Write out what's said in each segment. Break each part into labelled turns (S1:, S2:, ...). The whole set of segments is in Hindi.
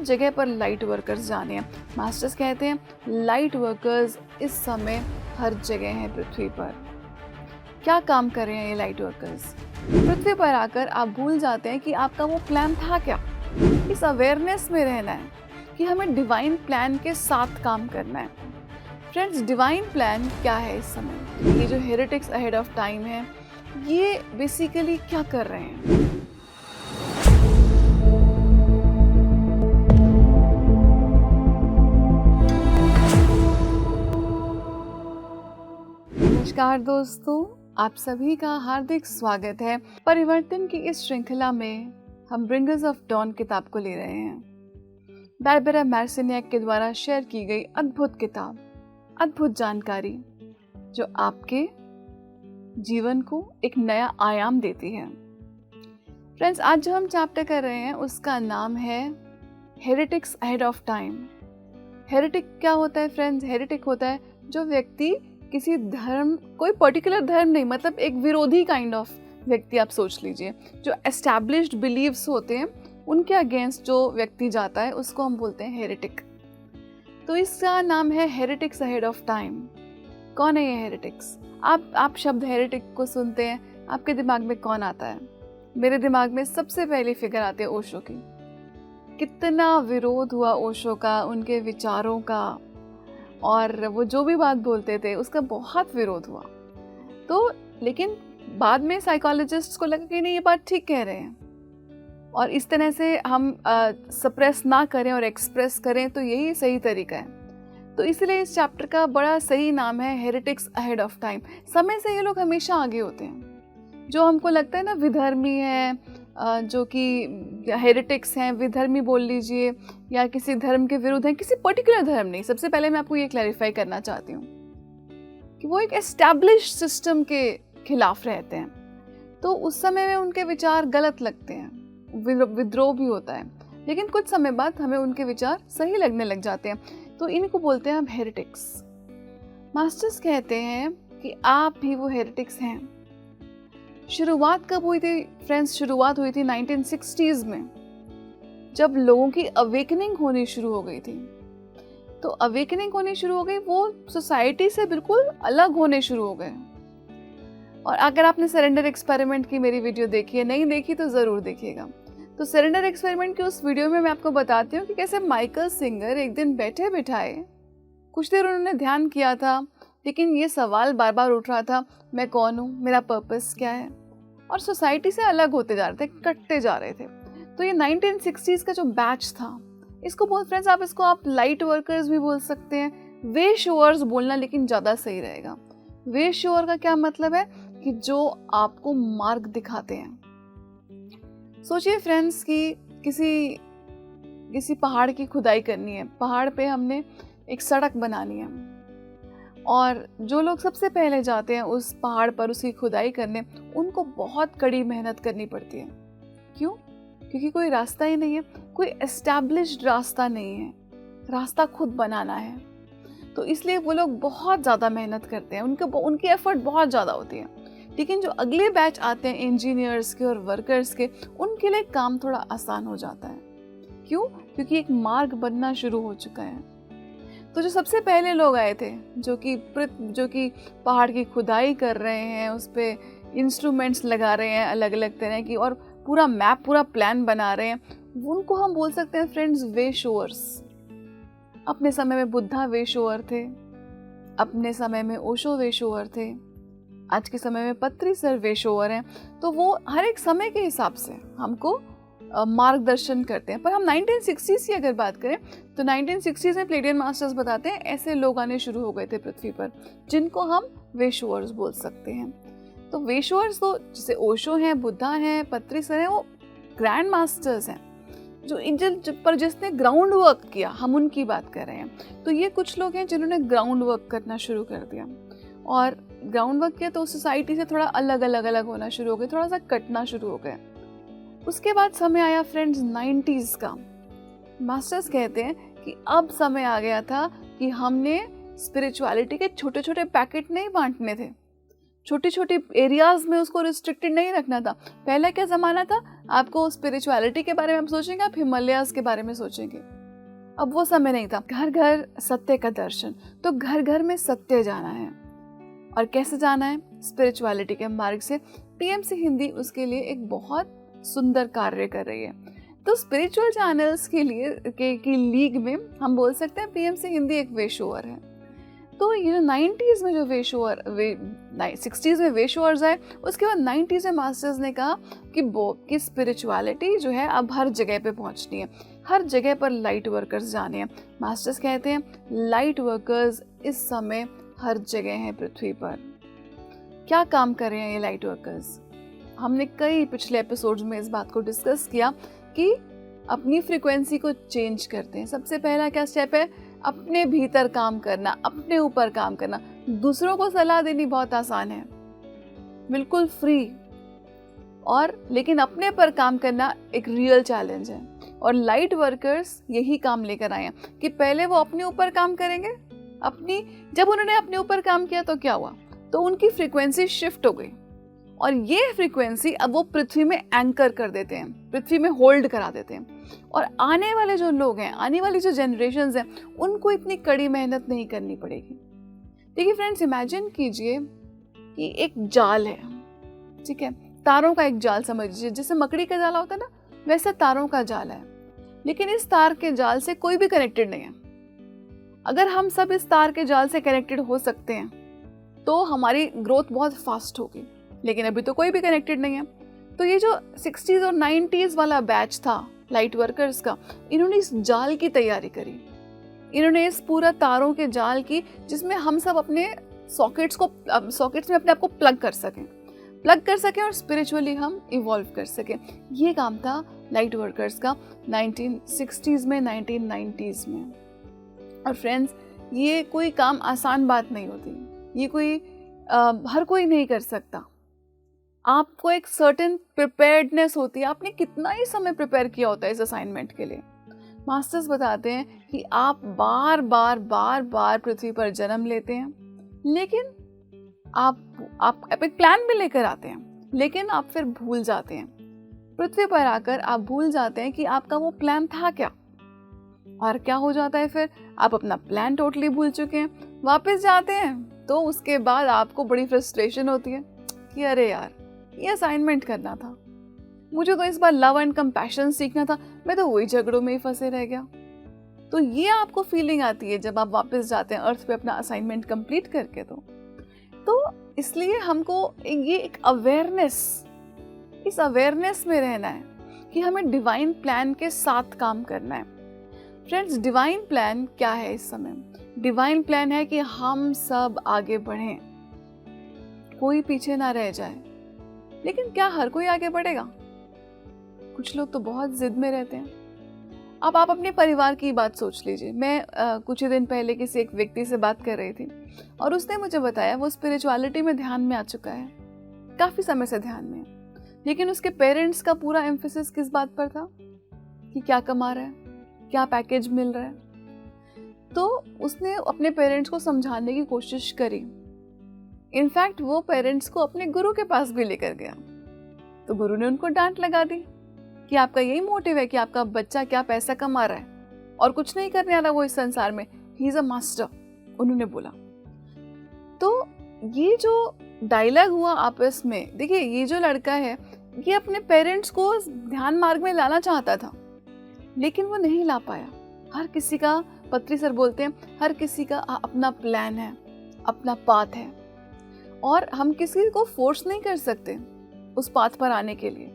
S1: जगह पर लाइट वर्कर्स जाने हैं। मास्टर्स कहते हैं लाइट वर्कर्स इस समय हर जगह हैं पृथ्वी पर। क्या काम कर रहे हैं ये लाइट वर्कर्स? पृथ्वी पर आकर आप भूल जाते हैं कि आपका वो प्लान था क्या। इस अवेयरनेस में रहना है कि हमें डिवाइन प्लान के साथ काम करना है। फ्रेंड्स, डिवाइन प्लान क्या है इस समय? ये जो हेरेटिक्स अहेड ऑफ टाइम है, ये बेसिकली क्या कर रहे हैं? नमस्कार दोस्तों, आप सभी का हार्दिक स्वागत है। परिवर्तन की इस श्रृंखला में हम ब्रिंगर्स ऑफ डॉन किताब को ले रहे हैं। बारबरा मार्सिनियक के द्वारा शेयर की गई अद्भुत किताब, अद्भुत जानकारी जो आपके जीवन को एक नया आयाम देती है। फ्रेंड्स, आज जो हम चैप्टर कर रहे हैं उसका नाम है heretics ahead of time. Heretic क्या होता है फ्रेंड्स? हेरेटिक होता है जो व्यक्ति किसी धर्म, कोई पर्टिकुलर धर्म नहीं, मतलब एक विरोधी काइंड ऑफ व्यक्ति आप सोच लीजिए, जो एस्टैब्लिश्ड बिलीव्स होते हैं उनके अगेंस्ट जो व्यक्ति जाता है उसको हम बोलते हैं हेरेटिक। तो इसका नाम है हेरेटिक्स अहेड ऑफ टाइम। कौन है ये हेरेटिक्स? आप शब्द हेरेटिक को सुनते हैं, आपके दिमाग में कौन आता है? मेरे दिमाग में सबसे पहली फिगर आती है ओशो की। कितना विरोध हुआ ओशो का, उनके विचारों का, और वो जो भी बात बोलते थे उसका बहुत विरोध हुआ। तो लेकिन बाद में साइकोलॉजिस्ट्स को लगा कि नहीं, ये बात ठीक कह रहे हैं और इस तरह से हम सप्रेस ना करें और एक्सप्रेस करें तो यही सही तरीका है। तो इसलिए इस चैप्टर का बड़ा सही नाम है हेरेटिक्स अहेड ऑफ टाइम। समय से ये लोग हमेशा आगे होते हैं। जो हमको लगता है ना विधर्मी है, जो कि हेरेटिक्स हैं, विधर्मी बोल लीजिए, या किसी धर्म के विरुद्ध हैं, किसी पर्टिकुलर धर्म नहीं। सबसे पहले मैं आपको ये क्लैरिफाई करना चाहती हूँ कि वो एक एस्टैब्लिश्ड सिस्टम के खिलाफ रहते हैं। तो उस समय में उनके विचार गलत लगते हैं, विद्रोह भी होता है, लेकिन कुछ समय बाद हमें उनके विचार सही लगने लग जाते हैं। तो इनको बोलते हैं हम हेरेटिक्स। मास्टर्स कहते हैं कि आप भी वो हेरेटिक्स हैं। शुरुआत कब हुई थी फ्रेंड्स? शुरुआत हुई थी 1960s में, जब लोगों की अवेकनिंग होनी शुरू हो गई थी। तो अवेकनिंग होनी शुरू हो गई, वो सोसाइटी से बिल्कुल अलग होने शुरू हो गए। और अगर आपने सरेंडर एक्सपेरिमेंट की मेरी वीडियो देखी है, नहीं देखी तो ज़रूर देखिएगा। तो सरेंडर एक्सपेरिमेंट की उस वीडियो में मैं आपको बताती हूँ कि कैसे माइकल सिंगर एक दिन बैठे बिठाए कुछ देर उन्होंने ध्यान किया था, लेकिन ये सवाल बार बार उठ रहा था, मैं कौन हूँ, मेरा पर्पस क्या है, और सोसाइटी से अलग होते जा रहे थे, कटते जा रहे थे। तो ये 1960s का जो बैच था, इसको बोल फ्रेंड्स, आप लाइट वर्कर्स भी बोल सकते हैं, वे शोअर्स बोलना लेकिन ज़्यादा सही रहेगा। वे शोअर का क्या मतलब है? कि जो आपको मार्ग दिखाते हैं। सोचिए फ्रेंड्स कि किसी पहाड़ की खुदाई करनी है, पहाड़ पे हमने एक सड़क बनानी है, और जो लोग सबसे पहले जाते हैं उस पहाड़ पर उसकी खुदाई करने, उनको बहुत कड़ी मेहनत करनी पड़ती है। क्यों? क्योंकि कोई रास्ता ही नहीं है, कोई एस्टैब्लिश्ड रास्ता नहीं है, रास्ता खुद बनाना है। तो इसलिए वो लोग बहुत ज़्यादा मेहनत करते हैं, उनकी एफर्ट बहुत ज़्यादा होती है। लेकिन जो अगले बैच आते हैं इंजीनियर्स के और वर्कर्स के, उनके लिए काम थोड़ा आसान हो जाता है। क्यों? क्योंकि एक मार्ग बनना शुरू हो चुका है। तो जो सबसे पहले लोग आए थे, जो कि पहाड़ की खुदाई कर रहे हैं, उस पर इंस्ट्रूमेंट्स लगा रहे हैं अलग अलग तरह की, और पूरा मैप, पूरा प्लान बना रहे हैं, उनको हम बोल सकते हैं फ्रेंड्स वे शोअर्स। अपने समय में बुद्धा वे शोअर थे, अपने समय में ओशो वे शोअर थे, आज के समय में पत्री सर वे शोअर हैं। तो वो हर एक समय के हिसाब से हमको मार्गदर्शन करते हैं। पर हम 1960s की अगर बात करें तो 1960s में प्लेडियन मास्टर्स बताते हैं ऐसे लोग आने शुरू हो गए थे पृथ्वी पर, जिनको हम वे शोअर्स बोल सकते हैं। तो वे शोअर्स तो जैसे ओशो हैं, बुद्धा हैं, पत्री सर हैं, वो ग्रैंड मास्टर्स हैं, पर जिसने ग्राउंड वर्क किया, हम उनकी बात कर रहे हैं। तो ये कुछ लोग हैं जिन्होंने ग्राउंड वर्क करना शुरू कर दिया, और ग्राउंड वर्क किया तो सोसाइटी से थोड़ा अलग होना शुरू हो गए, थोड़ा सा कटना शुरू हो गए। उसके बाद समय आया फ्रेंड्स 90s का। मास्टर्स कहते हैं कि अब समय आ गया था कि हमने स्पिरिचुअलिटी के छोटे छोटे पैकेट नहीं बांटने थे, छोटी छोटी एरियाज में उसको रिस्ट्रिक्टेड नहीं रखना था। पहले क्या ज़माना था, आपको स्पिरिचुअलिटी के बारे में आप सोचेंगे, आप हिमालयाज के बारे में सोचेंगे, अब वो समय नहीं था, घर घर सत्य का दर्शन। तो घर घर में सत्य जाना है, और कैसे जाना है? स्पिरिचुअलिटी के मार्ग से। टीएमसी हिंदी उसके लिए एक बहुत सुंदर कार्य कर रही है। तो स्पिरिचुअल चैनल्स के लिए की लीग में हम बोल सकते हैं पीएमसी हिंदी एक वे शोअर है। तो ये 90s में जो वे शोअर 60s में वे शोअर्स आए, उसके बाद 90s में मास्टर्स ने कहा कि स्पिरिचुअलिटी जो है अब हर जगह पे पहुंचनी है, हर जगह पर लाइट वर्कर्स जाने हैं। मास्टर्स कहते हैं लाइट वर्कर्स इस समय हर जगह हैं पृथ्वी पर। क्या काम कर रहे हैं ये लाइट वर्कर्स? हमने कई पिछले एपिसोड्स में इस बात को डिस्कस किया कि अपनी फ्रीक्वेंसी को चेंज करते हैं। सबसे पहला क्या स्टेप है? अपने भीतर काम करना, अपने ऊपर काम करना। दूसरों को सलाह देनी बहुत आसान है, बिल्कुल फ्री, और लेकिन अपने पर काम करना एक रियल चैलेंज है। और लाइट वर्कर्स यही काम लेकर आए हैं कि पहले वो अपने ऊपर काम करेंगे। जब उन्होंने अपने ऊपर काम किया तो क्या हुआ? तो उनकी फ्रीक्वेंसी शिफ्ट हो गई, और ये फ्रीक्वेंसी अब वो पृथ्वी में एंकर कर देते हैं, पृथ्वी में होल्ड करा देते हैं। और आने वाले जो लोग हैं, आने वाली जो जनरेशन्स हैं, उनको इतनी कड़ी मेहनत नहीं करनी पड़ेगी। देखिए फ्रेंड्स, इमेजिन कीजिए कि एक जाल है, ठीक है, तारों का एक जाल समझ लीजिए, जैसे मकड़ी का जाला होता है ना, वैसे तारों का जाल है। लेकिन इस तार के जाल से कोई भी कनेक्टेड नहीं है। अगर हम सब इस तार के जाल से कनेक्टेड हो सकते हैं तो हमारी ग्रोथ बहुत फास्ट होगी, लेकिन अभी तो कोई भी कनेक्टेड नहीं है। तो ये जो 60s और 90s वाला बैच था लाइट वर्कर्स का, इन्होंने इस जाल की तैयारी करी। इन्होंने इस पूरा तारों के जाल की, जिसमें हम सब अपने सॉकेट्स में अपने आप को प्लग कर सकें और स्पिरिचुअली हम इवॉल्व कर सकें। ये काम था लाइट वर्कर्स का 1960s में, 1990s में। और फ्रेंड्स, ये कोई काम आसान बात नहीं होती, ये कोई हर कोई नहीं कर सकता। आपको एक सर्टेन प्रिपेयर्डनेस होती है, आपने कितना ही समय प्रिपेयर किया होता है इस असाइनमेंट के लिए। मास्टर्स बताते हैं कि आप बार बार पृथ्वी पर जन्म लेते हैं, लेकिन आप एक प्लान भी लेकर आते हैं, लेकिन आप फिर भूल जाते हैं। पृथ्वी पर आकर आप भूल जाते हैं कि आपका वो प्लान था क्या। और क्या हो जाता है फिर? आप अपना प्लान टोटली भूल चुके हैं। वापस जाते हैं तो उसके बाद आपको बड़ी फ्रस्ट्रेशन होती है कि अरे यार, ये असाइनमेंट करना था, मुझे तो इस बार लव एंड कंपैशन सीखना था, मैं तो वही झगड़ों में ही फंसे रह गया। तो ये आपको फीलिंग आती है जब आप वापस जाते हैं अर्थ पे अपना असाइनमेंट कंप्लीट करके। तो इसलिए हमको ये एक इस अवेयरनेस में रहना है कि हमें डिवाइन प्लान के साथ काम करना है। फ्रेंड्स, डिवाइन प्लान क्या है इस समय? डिवाइन प्लान है कि हम सब आगे बढ़ें, कोई पीछे ना रह जाए। लेकिन क्या हर कोई आगे बढ़ेगा? कुछ लोग तो बहुत जिद में रहते हैं। अब आप अपने परिवार की बात सोच लीजिए। मैं कुछ ही दिन पहले किसी एक व्यक्ति से बात कर रही थी, और उसने मुझे बताया वो स्पिरिचुअलिटी में ध्यान में आ चुका है, काफ़ी समय से ध्यान में। लेकिन उसके पेरेंट्स का पूरा एम्फेसिस किस बात पर था? कि क्या कमा रहा है, क्या पैकेज मिल रहा है। तो उसने अपने पेरेंट्स को समझाने की कोशिश करी। इनफैक्ट वो पेरेंट्स को अपने गुरु के पास भी लेकर गया, तो गुरु ने उनको डांट लगा दी कि आपका यही मोटिव है कि आपका बच्चा क्या पैसा कमा रहा है और कुछ नहीं करने वाला वो इस संसार में, ही इज अ मास्टर, उन्होंने बोला। तो ये जो डायलॉग हुआ आपस में, देखिए ये जो लड़का है ये अपने पेरेंट्स को ध्यान मार्ग में लाना चाहता था, लेकिन वो नहीं ला पाया। हर किसी का, पत्री सर बोलते हैं, हर किसी का अपना प्लान है, अपना पाथ है, और हम किसी को फोर्स नहीं कर सकते उस पाथ पर आने के लिए।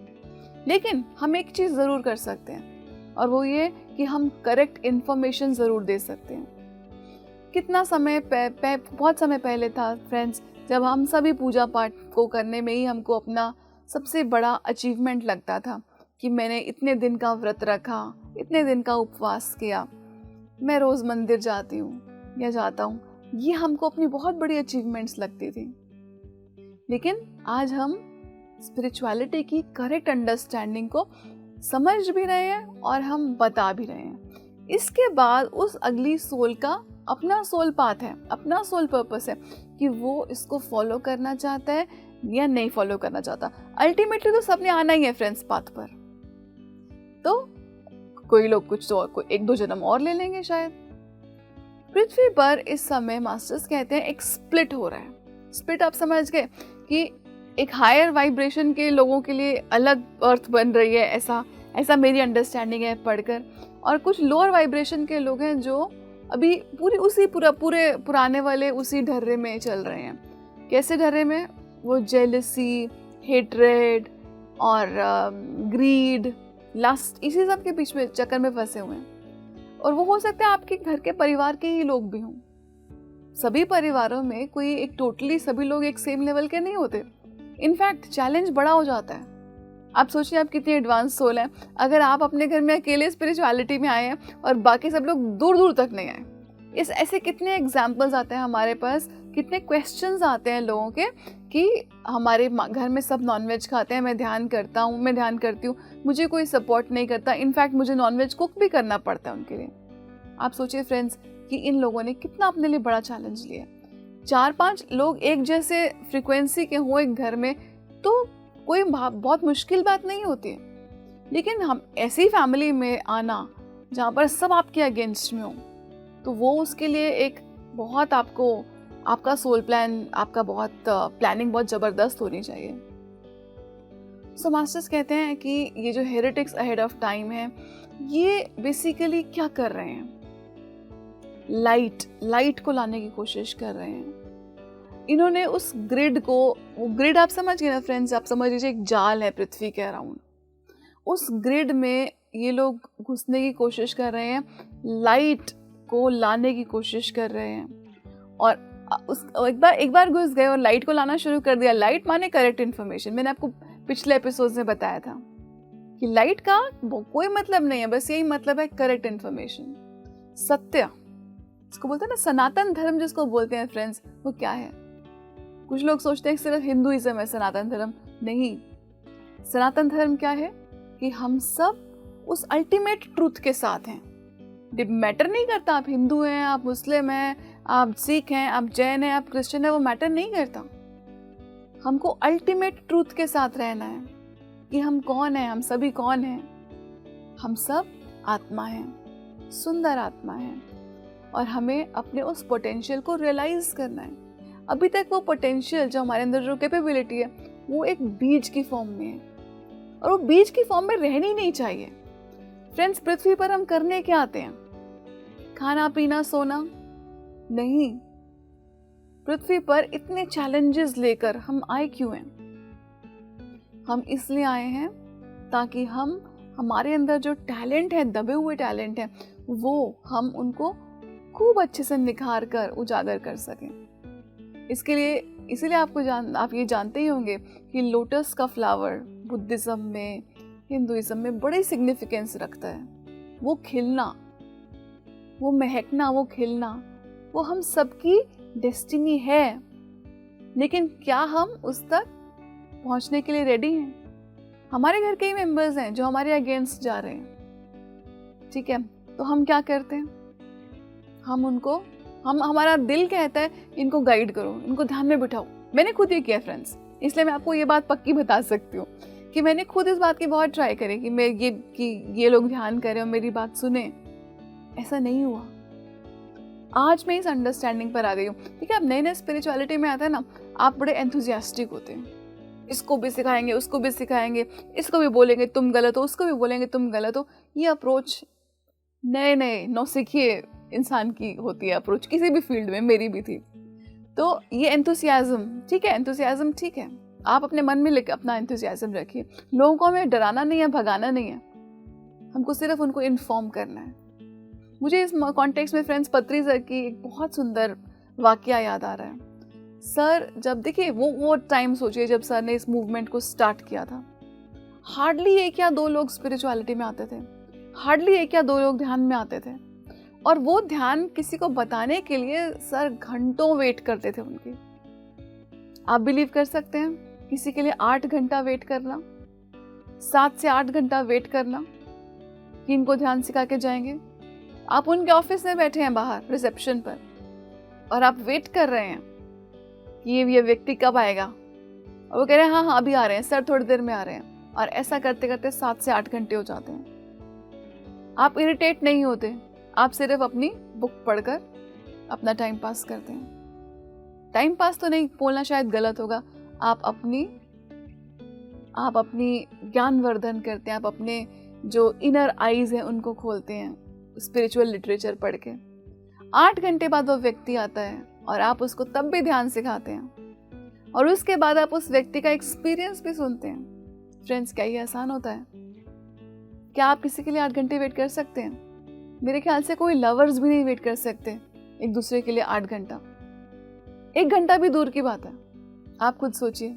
S1: लेकिन हम एक चीज़ ज़रूर कर सकते हैं, और वो ये कि हम करेक्ट इन्फॉर्मेशन ज़रूर दे सकते हैं। कितना समय बहुत समय पहले था फ्रेंड्स, जब हम सभी पूजा पाठ को करने में ही हमको अपना सबसे बड़ा अचीवमेंट लगता था कि मैंने इतने दिन का व्रत रखा, इतने दिन का उपवास किया, मैं रोज़ मंदिर जाती हूँ या जाता हूँ, ये हमको अपनी बहुत बड़ी अचीवमेंट्स लगती थी। लेकिन आज हम स्पिरिचुअलिटी की करेक्ट अंडरस्टैंडिंग को समझ भी रहे हैं और हम बता भी रहे हैं। इसके बाद उस अगली सोल का अपना सोल पाथ है, अपना सोल पर्पस है कि वो इसको फॉलो करना चाहता है या नहीं फॉलो करना चाहता। अल्टीमेटली तो सबने आना ही है फ्रेंड्स पाथ पर। तो कोई लोग कुछ तो एक दो जन्म और ले लेंगे शायद। पृथ्वी पर इस समय मास्टर्स कहते हैं एक स्प्लिट हो रहा है। स्प्लिट आप समझ गए कि एक हायर वाइब्रेशन के लोगों के लिए अलग अर्थ बन रही है, ऐसा मेरी अंडरस्टैंडिंग है पढ़कर, और कुछ लोअर वाइब्रेशन के लोग हैं जो अभी पूरे पुराने वाले उसी ढर्रे में चल रहे हैं। कैसे ढर्रे में? वो जेलसी, हेट्रेड और ग्रीड, लस्ट, इसी सब के बीच में चक्कर में फंसे हुए हैं। और वो हो सकता है आपके घर के परिवार के ही लोग भी हों। सभी परिवारों में कोई एक टोटली सभी लोग एक सेम लेवल के नहीं होते। इनफैक्ट चैलेंज बड़ा हो जाता है। आप सोचिए आप कितनी एडवांस सोल हैं। अगर आप अपने घर में अकेले स्पिरिचुअलिटी में आए हैं और बाकी सब लोग दूर दूर तक नहीं आए, इस ऐसे कितने एग्जाम्पल्स आते हैं हमारे पास, कितने क्वेश्चंस आते हैं लोगों के कि हमारे घर में सब नॉनवेज खाते हैं, मैं ध्यान करती हूँ, मुझे कोई सपोर्ट नहीं करता, इनफैक्ट मुझे नॉनवेज कुक भी करना पड़ता है उनके लिए। आप सोचिए फ्रेंड्स कि इन लोगों ने कितना अपने लिए बड़ा चैलेंज लिया। 4-5 लोग एक जैसे फ्रीक्वेंसी के हों एक घर में तो कोई बहुत मुश्किल बात नहीं होती है, लेकिन हम ऐसी फैमिली में आना जहाँ पर सब आपके अगेंस्ट में हो, तो वो उसके लिए एक बहुत आपका सोल प्लान, आपका बहुत प्लानिंग बहुत ज़बरदस्त होनी चाहिए। सो मास्टर्स कहते हैं कि ये जो हेरेटिक्स अहेड ऑफ टाइम है, ये बेसिकली क्या कर रहे हैं? लाइट को लाने की कोशिश कर रहे हैं। इन्होंने उस ग्रिड को, वो ग्रिड आप समझ गए ना फ्रेंड्स, आप समझ लीजिए एक जाल है पृथ्वी के अराउंड। उस ग्रिड में ये लोग घुसने की कोशिश कर रहे हैं, लाइट को लाने की कोशिश कर रहे हैं। और एक बार घुस गए और लाइट को लाना शुरू कर दिया। लाइट माने करेक्ट इन्फॉर्मेशन। मैंने आपको पिछले एपिसोड में बताया था कि लाइट का कोई मतलब नहीं है, बस यही मतलब है करेक्ट इन्फॉर्मेशन, सत्य। इसको बोलते हैं ना सनातन धर्म, जिसको बोलते हैं फ्रेंड्स, वो क्या है? कुछ लोग सोचते हैं सिर्फ हिंदुइज्म है सनातन धर्म। नहीं, सनातन धर्म क्या है कि हम सब उस अल्टीमेट ट्रूथ के साथ हैं। मैटर नहीं करता आप हिंदू हैं, आप मुस्लिम हैं, आप सिख हैं, आप जैन हैं, आप क्रिश्चियन हैं, वो मैटर नहीं करता। हमको अल्टीमेट ट्रूथ के साथ रहना है कि हम कौन हैं, हम सभी कौन हैं। हम सब आत्मा हैं, सुंदर आत्मा हैं, और हमें अपने उस पोटेंशियल को रियलाइज करना है। अभी तक वो पोटेंशियल जो हमारे अंदर जो कैपेबिलिटी है वो एक बीज की फॉर्म में है, और वो बीज की फॉर्म में रहनी नहीं चाहिए। फ्रेंड्स, पृथ्वी पर हम करने क्या आते हैं? खाना पीना सोना? नहीं। पृथ्वी पर इतने चैलेंजेस लेकर हम आए क्यों हैं? हम इसलिए आए हैं ताकि हम हमारे अंदर जो टैलेंट है, दबे हुए टैलेंट है, वो हम उनको खूब अच्छे से निखार कर उजागर कर सकें। इसके लिए इसीलिए आप ये जानते ही होंगे कि लोटस का फ्लावर बुद्धिज्म में, हिंदुइज्म में बड़ी सिग्निफिकेंस रखता है। वो खिलना, वो महकना, वो खिलना, वो हम सबकी डेस्टिनी है। लेकिन क्या हम उस तक पहुंचने के लिए रेडी हैं? हमारे घर के ही मेंबर्स हैं जो हमारे अगेंस्ट जा रहे हैं, ठीक है? तो हम क्या करते हैं? हमारा दिल कहता है इनको गाइड करो, इनको ध्यान में बिठाओ। मैंने खुद ये किया फ्रेंड्स, इसलिए मैं आपको ये बात पक्की बता सकती हूँ कि मैंने खुद इस बात की बहुत ट्राई करी कि ये लोग ध्यान करें और मेरी बात सुने। ऐसा नहीं हुआ। आज मैं इस अंडरस्टैंडिंग पर आ गई हूँ। ठीक है, अब नए स्पिरिचुअलिटी में आता है ना, आप बड़े एंथुजियास्टिक होते हैं, इसको भी सिखाएंगे, उसको भी सिखाएंगे, इसको भी बोलेंगे तुम गलत हो, उसको भी बोलेंगे तुम गलत हो। ये अप्रोच नए नौसिखिए इंसान की होती है अप्रोच, किसी भी फील्ड में, मेरी भी थी। तो ये एंथुसियाज्म, ठीक है, एंथुसियाज्म ठीक है, आप अपने मन में लेकर अपना एंथुसियाज्म रखिए। लोगों को हमें डराना नहीं है, भगाना नहीं है, हमको सिर्फ उनको इन्फॉर्म करना है। मुझे इस कॉन्टेक्स्ट में फ्रेंड्स पत्री सर की एक बहुत सुंदर वाकया याद आ रहा है। सर जब देखिए वो टाइम सोचिए जब सर ने इस मूवमेंट को स्टार्ट किया था, हार्डली 1 या 2 लोग स्पिरिचुअलिटी में आते थे, हार्डली 1 या 2 लोग ध्यान में आते थे। और वो ध्यान किसी को बताने के लिए सर घंटों वेट करते थे उनकी। आप बिलीव कर सकते हैं किसी के लिए 8 घंटा वेट करना, 7 से 8 घंटा वेट करना कि इनको ध्यान सिखा के जाएंगे। आप उनके ऑफिस में बैठे हैं बाहर रिसेप्शन पर और आप वेट कर रहे हैं कि ये व्यक्ति कब आएगा, और वो कह रहे हैं हाँ अभी आ रहे हैं सर, थोड़ी देर में आ रहे हैं। और ऐसा करते करते 7 से 8 घंटे हो जाते हैं। आप इरिटेट नहीं होते, आप सिर्फ अपनी बुक पढ़कर अपना टाइम पास करते हैं। टाइम पास तो नहीं बोलना शायद गलत होगा, आप अपनी ज्ञानवर्धन करते हैं, आप अपने जो इनर आईज हैं उनको खोलते हैं स्पिरिचुअल लिटरेचर पढ़ के। 8 घंटे बाद वो व्यक्ति आता है और आप उसको तब भी ध्यान सिखाते हैं और उसके बाद आप उस व्यक्ति का एक्सपीरियंस भी सुनते हैं। फ्रेंड्स, क्या ये आसान होता है? क्या आप किसी के लिए 8 घंटे वेट कर सकते हैं? मेरे ख्याल से कोई लवर्स भी नहीं वेट कर सकते एक दूसरे के लिए 8 घंटा। 1 घंटा भी दूर की बात है, आप खुद सोचिए।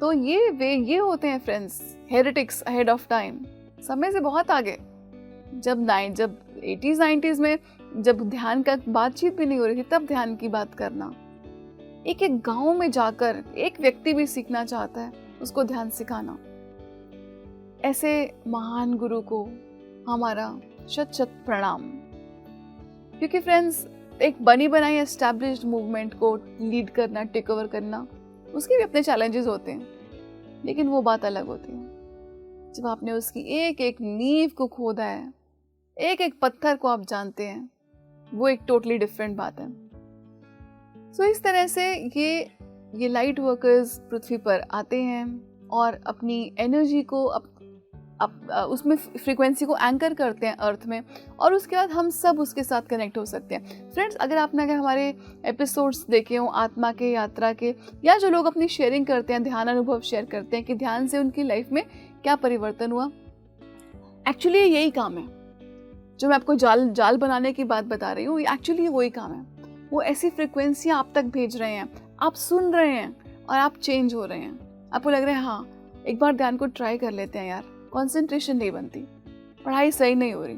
S1: तो ये होते हैं friends, heretics ahead of time, समय से बहुत आगे। जब 80s 90s में जब ध्यान का बातचीत भी नहीं हो रही थी, तब ध्यान की बात करना। एक एक गांव में जाकर एक व्यक्ति भी सीखना चाहता है, उसको ध्यान सिखाना। ऐसे महान गुरु को हमारा शत शत प्रणाम। क्योंकि फ्रेंड्स, एक बनी बनाई एस्टैब्लिश्ड मूवमेंट को लीड करना, टेक ओवर करना, उसके भी अपने चैलेंजेस होते हैं, लेकिन वो बात अलग होती है जब आपने उसकी एक एक नींव को खोदा है, एक एक पत्थर को आप जानते हैं, वो एक टोटली डिफरेंट बात है। सो इस तरह से ये लाइट वर्कर्स पृथ्वी पर आते हैं और अपनी एनर्जी को उसमें फ्रीक्वेंसी को एंकर करते हैं अर्थ में, और उसके बाद हम सब उसके साथ कनेक्ट हो सकते हैं। फ्रेंड्स, अगर हमारे एपिसोड्स देखे हों आत्मा के, यात्रा के, या जो लोग अपनी शेयरिंग करते हैं, ध्यान अनुभव शेयर करते हैं कि ध्यान से उनकी लाइफ में क्या परिवर्तन हुआ, एक्चुअली यही काम है। जो मैं आपको जाल बनाने की बात बता रही हूँ, एक्चुअली वही काम है। वो ऐसी फ्रीक्वेंसी आप तक भेज रहे हैं, आप सुन रहे हैं और आप चेंज हो रहे हैं। आपको लग रहा है हाँ, एक बार ध्यान को ट्राई कर लेते हैं यार, कंसंट्रेशन नहीं बनती, पढ़ाई सही नहीं हो रही,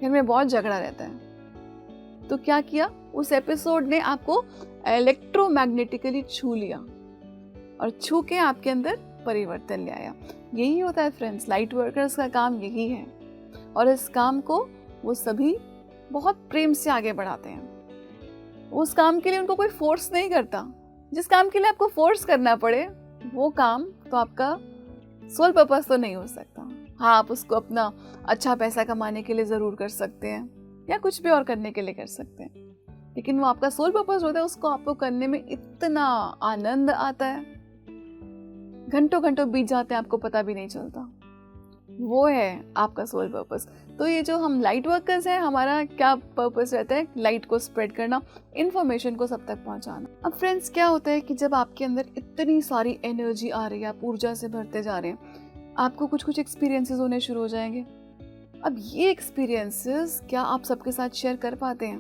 S1: घर में बहुत झगड़ा रहता है। तो क्या किया, उस एपिसोड ने आपको इलेक्ट्रोमैग्नेटिकली छू लिया और छू के आपके अंदर परिवर्तन ले आया। यही होता है फ्रेंड्स, लाइट वर्कर्स का काम यही है, और इस काम को वो सभी बहुत प्रेम से आगे बढ़ाते हैं। उस काम के लिए उनको कोई फोर्स नहीं करता। जिस काम के लिए आपको फोर्स करना पड़े, वो काम तो आपका सोल पर्पस तो नहीं हो सकता। हाँ, आप उसको अपना अच्छा पैसा कमाने के लिए ज़रूर कर सकते हैं या कुछ भी और करने के लिए कर सकते हैं, लेकिन वो आपका सोल पर्पस होता है, उसको आपको करने में इतना आनंद आता है, घंटों घंटों बीत जाते हैं, आपको पता भी नहीं चलता। वो है आपका सोल पर्पस। तो ये जो हम लाइट वर्कर्स हैं, हमारा क्या पर्पस रहता है? लाइट को स्प्रेड करना, इन्फॉर्मेशन को सब तक पहुंचाना। अब फ्रेंड्स, क्या होता है कि जब आपके अंदर इतनी सारी एनर्जी आ रही है, आप ऊर्जा से भरते जा रहे हैं, आपको कुछ कुछ एक्सपीरियंसेस होने शुरू हो जाएंगे। अब ये एक्सपीरियंसेस क्या आप सबके साथ शेयर कर पाते हैं?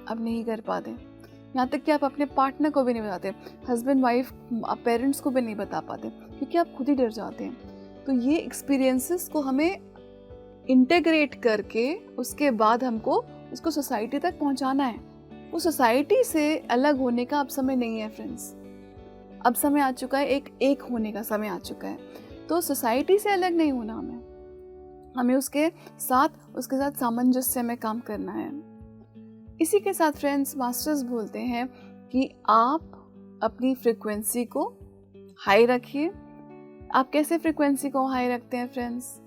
S1: अब नहीं कर पाते। यहाँ तक कि आप अपने पार्टनर को भी नहीं बताते, हस्बैंड वाइफ पेरेंट्स को भी नहीं बता पाते, क्योंकि आप खुद ही डर जाते हैं। तो ये एक्सपीरियंसेस को हमें इंटीग्रेट करके उसके बाद हमको उसको सोसाइटी तक पहुंचाना है। वो सोसाइटी से अलग होने का अब समय नहीं है फ्रेंड्स। अब समय आ चुका है, एक होने का समय आ चुका है। तो सोसाइटी से अलग नहीं होना, हमें उसके साथ सामंजस्य में काम करना है। इसी के साथ फ्रेंड्स, मास्टर्स बोलते हैं कि आप अपनी फ्रीक्वेंसी को हाई रखिए। आप कैसे फ्रीक्वेंसी को हाई रखते हैं फ्रेंड्स?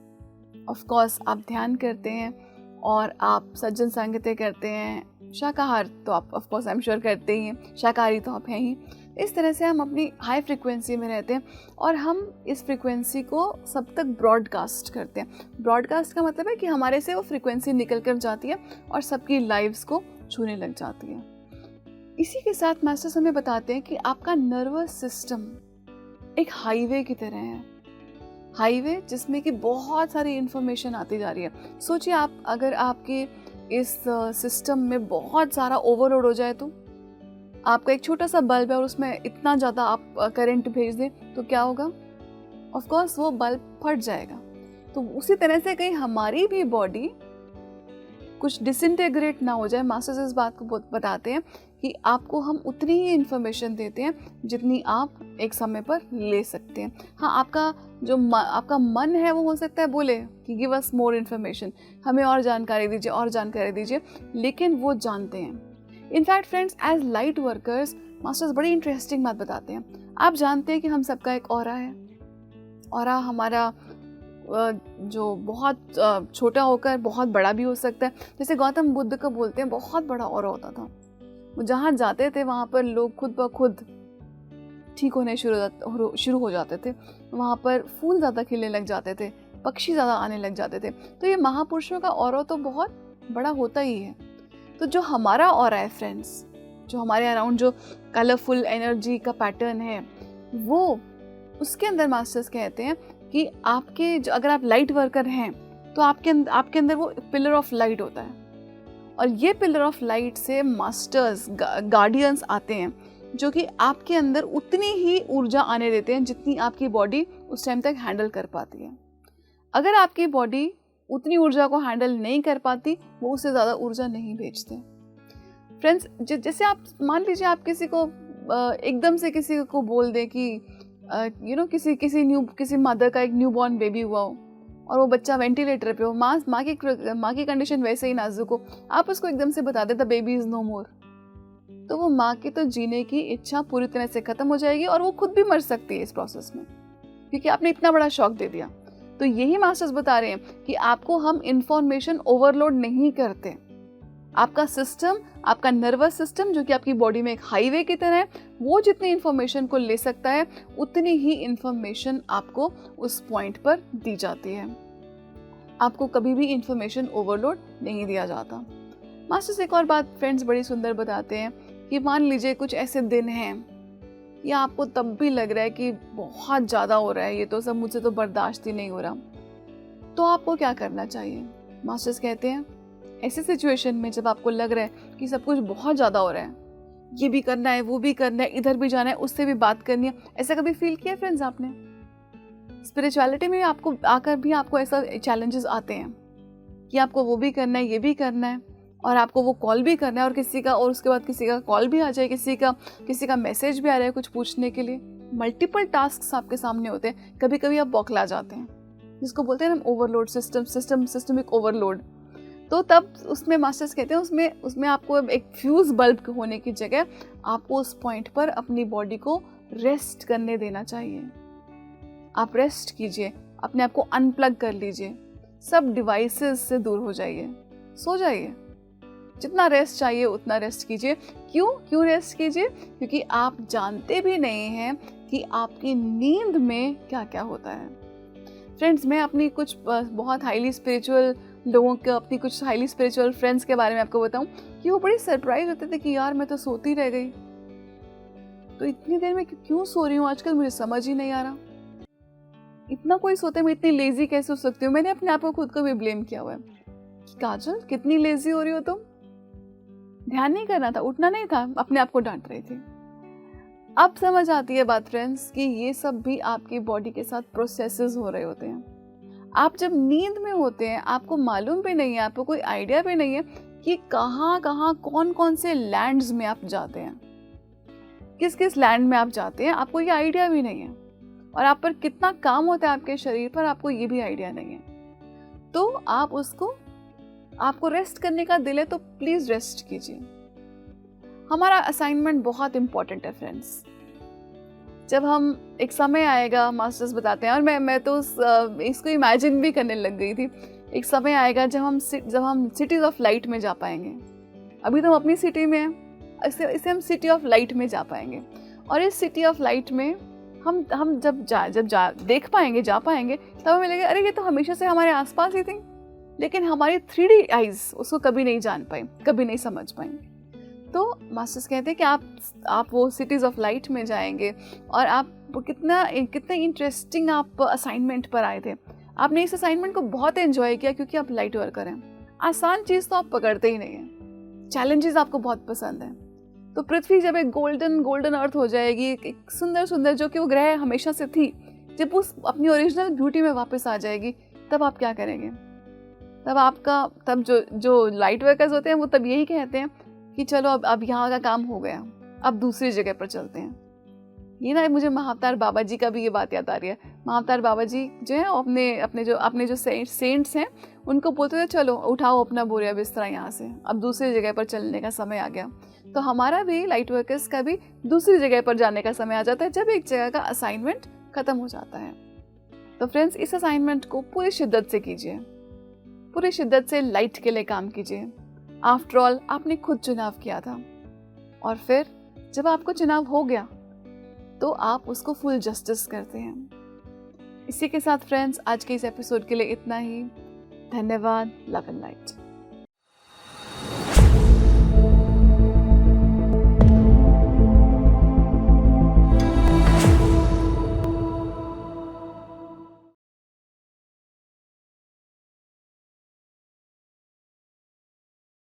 S1: ऑफ कोर्स आप ध्यान करते हैं और आप सज्जन संगतें करते हैं। शाकाहार तो आप of course I am sure करते ही हैं, शाकाहारी तो आप हैं ही। इस तरह से हम अपनी हाई फ्रीक्वेंसी में रहते हैं और हम इस फ्रीक्वेंसी को सब तक ब्रॉडकास्ट करते हैं। ब्रॉडकास्ट का मतलब है कि हमारे से वो फ्रीक्वेंसी निकल कर जाती है और सबकी लाइव्स को छूने लग जाती है। इसी के साथ मास्टर्स हमें बताते हैं कि आपका नर्वस सिस्टम एक हाईवे की तरह है। हाईवे जिसमें कि बहुत सारी इंफॉर्मेशन आती जा रही है। सोचिए, आप अगर आपके इस सिस्टम में बहुत सारा ओवरलोड हो जाए, तो आपका एक छोटा सा बल्ब है और उसमें इतना ज़्यादा आप करंट भेज दें तो क्या होगा? ऑफ कोर्स वो बल्ब फट जाएगा। तो उसी तरह से कहीं हमारी भी बॉडी कुछ डिसइंटेग्रेट ना हो जाए। मास्टर्स इस बात को बताते हैं कि आपको हम उतनी ही इन्फॉर्मेशन देते हैं जितनी आप एक समय पर ले सकते हैं। हाँ, आपका मन है वो हो सकता है बोले कि गिव अस मोर इन्फॉर्मेशन, हमें और जानकारी दीजिए, लेकिन वो जानते हैं। In fact friends, as light workers masters बड़ी इंटरेस्टिंग बात बताते हैं। आप जानते हैं कि हम सबका एक ऑरा है। ऑरा हमारा जो बहुत छोटा होकर बहुत बड़ा भी हो सकता है। जैसे गौतम बुद्ध का बोलते हैं बहुत बड़ा ऑरा होता था, वो जहाँ जाते थे वहाँ पर लोग खुद ब खुद ठीक होने शुरू हो जाते थे, वहाँ पर फूल ज़्यादा खिलने लग जाते थे, पक्षी ज़्यादा आने लग जाते थे। तो ये महापुरुषों का ऑरा तो बहुत बड़ा होता ही है। तो जो हमारा ऑरा है फ्रेंड्स, जो हमारे अराउंड जो कलरफुल एनर्जी का पैटर्न है, वो उसके अंदर मास्टर्स कहते हैं कि आपके जो, अगर आप लाइट वर्कर हैं तो आपके अंदर वो पिलर ऑफ लाइट होता है, और ये पिलर ऑफ लाइट से मास्टर्स गार्डियंस आते हैं जो कि आपके अंदर उतनी ही ऊर्जा आने देते हैं जितनी आपकी बॉडी उस टाइम तक हैंडल कर पाती है। अगर आपकी बॉडी उतनी ऊर्जा को हैंडल नहीं कर पाती, वो उससे ज़्यादा ऊर्जा नहीं भेजते। फ्रेंड्स, जैसे आप मान लीजिए आप किसी को एकदम से किसी को बोल दें कि किसी मदर का एक न्यू बॉर्न बेबी हुआ हो और वो बच्चा वेंटिलेटर पे हो, माँ की कंडीशन वैसे ही नाजुक हो, आप उसको एकदम से बता दें द बेबी इज़ नो मोर, तो वो माँ की तो जीने की इच्छा पूरी तरह से ख़त्म हो जाएगी और वो खुद भी मर सकती है इस प्रोसेस में, क्योंकि आपने इतना बड़ा शॉक दे दिया। तो यही मास्टर्स बता रहे हैं कि आपको हम इंफॉर्मेशन ओवरलोड नहीं करते। आपका सिस्टम, आपका नर्वस सिस्टम जो कि आपकी बॉडी में एक हाईवे की तरह है, वो जितनी इंफॉर्मेशन को ले सकता है उतनी ही इंफॉर्मेशन आपको उस पॉइंट पर दी जाती है। आपको कभी भी इंफॉर्मेशन ओवरलोड नहीं दिया जाता। मास्टर्स एक और बात फ्रेंड्स बड़ी सुंदर बताते हैं कि मान लीजिए कुछ ऐसे दिन हैं या आपको तब भी लग रहा है कि बहुत ज़्यादा हो रहा है, ये तो सब मुझसे तो बर्दाश्त ही नहीं हो रहा, तो आपको क्या करना चाहिए? मास्टर्स कहते हैं ऐसे सिचुएशन में जब आपको लग रहा है कि सब कुछ बहुत ज़्यादा हो रहा है, ये भी करना है, वो भी करना है, इधर भी जाना है, उससे भी बात करनी है, ऐसा कभी फील किया फ्रेंड्स आपने? स्पिरिचुअलिटी में आपको आकर भी आपको ऐसा चैलेंजेस आते हैं कि आपको वो भी करना है, ये भी करना है, और आपको वो कॉल भी करना है, और किसी का, और उसके बाद किसी का कॉल भी आ जाए, किसी का मैसेज भी आ रहा है कुछ पूछने के लिए। मल्टीपल टास्क आपके सामने होते हैं। कभी कभी आप बौखला जाते हैं, जिसको बोलते हैं हम ओवरलोड, सिस्टमिक ओवरलोड। तो तब उसमें मास्टर्स कहते हैं उसमें आपको एक फ्यूज बल्ब होने की जगह आपको उस पॉइंट पर अपनी बॉडी को रेस्ट करने देना चाहिए। आप रेस्ट कीजिए, अपने आप को अनप्लग कर लीजिए, सब डिवाइसेस से दूर हो जाइए, सो जाइए। जितना रेस्ट चाहिए उतना रेस्ट कीजिए। क्यों रेस्ट कीजिए? क्योंकि आप जानते भी नहीं हैं कि आपकी नींद में क्या क्या होता है। फ्रेंड्स, मैं अपनी कुछ बहुत हाईली स्पिरिचुअल लोगों के, अपनी कुछ हाईली स्पिरिचुअल फ्रेंड्स के बारे में आपको बताऊं कि वो बड़ी सरप्राइज होते थे कि यार मैं तो सोती रह गई, तो इतनी देर में क्यों सो रही हूँ आजकल, मुझे समझ ही नहीं आ रहा। इतना कोई सोते, मैं इतनी लेजी कैसे हो सकती हूँ? मैंने अपने आप को खुद को भी ब्लेम किया हुआ है कि काजल कितनी लेजी हो रही हो तुम, ध्यान नहीं करना था, उठना नहीं था, अपने आप को डांट रही थी। अब समझ आती है बात फ्रेंड्स कि ये सब भी आपकी बॉडी के साथ प्रोसेसेस हो रहे होते हैं। आप जब नींद में होते हैं, आपको मालूम भी नहीं है, आपको कोई आइडिया भी नहीं है कि कहाँ कहाँ कौन कौन से लैंड्स में आप जाते हैं, किस किस लैंड में आप जाते हैं, आपको ये आइडिया भी नहीं है, और आप पर कितना काम होता है आपके शरीर पर, आपको ये भी आइडिया नहीं है। तो आपको रेस्ट करने का दिल है तो प्लीज रेस्ट कीजिए। हमारा असाइनमेंट बहुत इंपॉर्टेंट है फ्रेंड्स। जब हम, एक समय आएगा, मास्टर्स बताते हैं, और मैं तो इसको इमेजिन भी करने लग गई थी, एक समय आएगा जब हम सिटीज ऑफ लाइट में जा पाएंगे। अभी तो हम अपनी सिटी में हैं, इसे हम सिटी ऑफ लाइट में जा पाएंगे, और इस सिटी ऑफ लाइट में हम जब देख पाएंगे, जा पाएंगे, तब हमें लगेगा अरे ये तो हमेशा से हमारे आसपास ही थी, लेकिन हमारी 3D आइज उसको कभी नहीं जान पाई, कभी नहीं समझ पाई। तो मास्टर्स कहते हैं कि आप वो सिटीज़ ऑफ लाइट में जाएंगे, और आप कितने इंटरेस्टिंग आप असाइनमेंट पर आए थे। आपने इस असाइनमेंट को बहुत एंजॉय किया क्योंकि आप लाइट वर्कर हैं। आसान चीज़ तो आप पकड़ते ही नहीं हैं, चैलेंजेस आपको बहुत पसंद हैं। तो पृथ्वी जब एक गोल्डन अर्थ हो जाएगी, एक सुंदर जो कि वो ग्रह हमेशा से थी, जब उस अपनी ओरिजिनल ब्यूटी में वापस आ जाएगी, तब आप क्या करेंगे? तब जो लाइट वर्कर्स होते हैं वो तब यही कहते हैं कि चलो अब यहाँ का काम हो गया, अब दूसरी जगह पर चलते हैं। ये ना, मुझे महाअवतार बाबा जी का भी ये बात याद आ रही है। महाअवतार बाबा जी जो है अपने जो सेंट्स हैं उनको बोलते थे चलो उठाओ अपना बोरिया बिस्तरा यहाँ से, अब दूसरी जगह पर चलने का समय आ गया। तो हमारा भी, लाइट वर्कर्स का भी दूसरी जगह पर जाने का समय आ जाता है जब एक जगह का असाइनमेंट खत्म हो जाता है। तो फ्रेंड्स, इस असाइनमेंट को पूरी शिद्दत से कीजिए, पूरी शिद्दत से लाइट के लिए काम कीजिए। आफ्टर ऑल आपने खुद चुनाव किया था, और फिर जब आपको चुनाव हो गया तो आप उसको फुल जस्टिस करते हैं। इसी के साथ फ्रेंड्स, आज के इस एपिसोड के लिए इतना ही। धन्यवाद। Love and light.